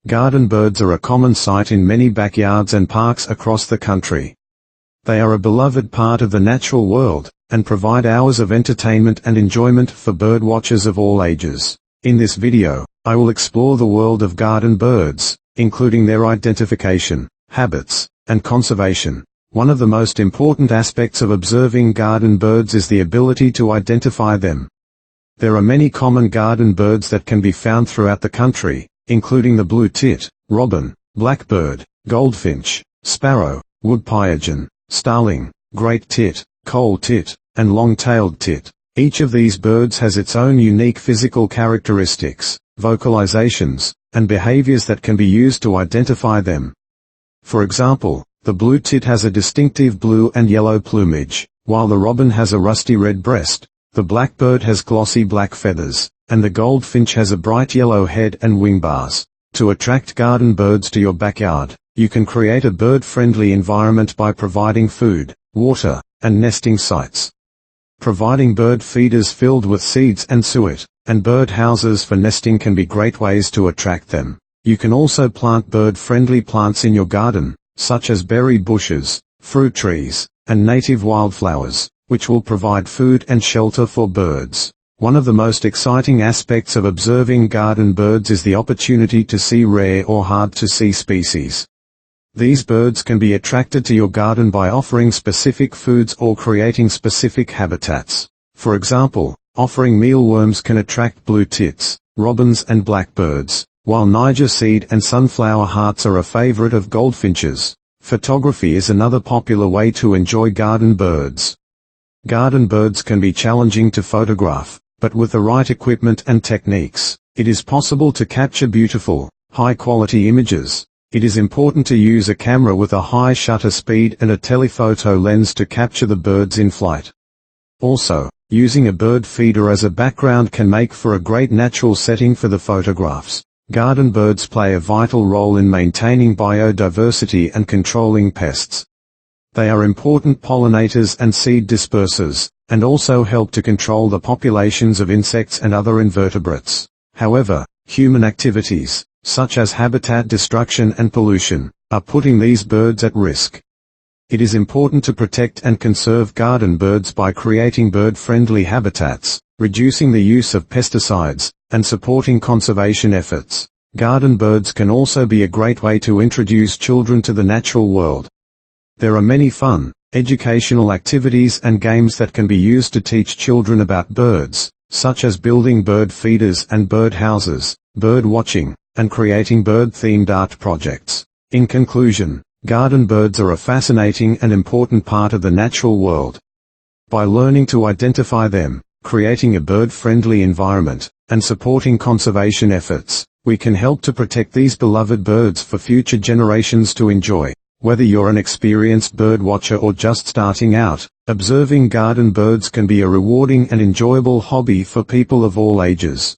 Garden birds are a common sight in many backyards and parks across the country. They are a beloved part of the natural world, and provide hours of entertainment and enjoyment for bird watchers of all ages. In this video, I will explore the world of garden birds, including their identification, habits, and conservation. One of the most important aspects of observing garden birds is the ability to identify them. There are many common garden birds that can be found throughout the country, including the blue tit, robin, blackbird, goldfinch, sparrow, wood pigeon, starling, great tit, coal tit, and long-tailed tit. Each of these birds has its own unique physical characteristics, vocalizations, and behaviors that can be used to identify them. For example, the blue tit has a distinctive blue and yellow plumage, while the robin has a rusty red breast, the blackbird has glossy black feathers, and the goldfinch has a bright yellow head and wing bars. To attract garden birds to your backyard, you can create a bird-friendly environment by providing food, water, and nesting sites. Providing bird feeders filled with seeds and suet, and bird houses for nesting can be great ways to attract them. You can also plant bird-friendly plants in your garden, such as berry bushes, fruit trees, and native wildflowers, which will provide food and shelter for birds. One of the most exciting aspects of observing garden birds is the opportunity to see rare or hard-to-see species. These birds can be attracted to your garden by offering specific foods or creating specific habitats. For example, offering mealworms can attract blue tits, robins and blackbirds, while Niger seed and sunflower hearts are a favorite of goldfinches. Photography is another popular way to enjoy garden birds. Garden birds can be challenging to photograph, but with the right equipment and techniques, it is possible to capture beautiful, high-quality images. It is important to use a camera with a high shutter speed and a telephoto lens to capture the birds in flight. Also, using a bird feeder as a background can make for a great natural setting for the photographs. Garden birds play a vital role in maintaining biodiversity and controlling pests. They are important pollinators and seed dispersers, and also help to control the populations of insects and other invertebrates. However, human activities, such as habitat destruction and pollution, are putting these birds at risk. It is important to protect and conserve garden birds by creating bird-friendly habitats, reducing the use of pesticides, and supporting conservation efforts. Garden birds can also be a great way to introduce children to the natural world. There are many fun, educational activities and games that can be used to teach children about birds, such as building bird feeders and bird houses, bird watching, and creating bird-themed art projects. In conclusion, garden birds are a fascinating and important part of the natural world. By learning to identify them, creating a bird-friendly environment, and supporting conservation efforts, we can help to protect these beloved birds for future generations to enjoy. Whether you're an experienced bird watcher or just starting out, observing garden birds can be a rewarding and enjoyable hobby for people of all ages.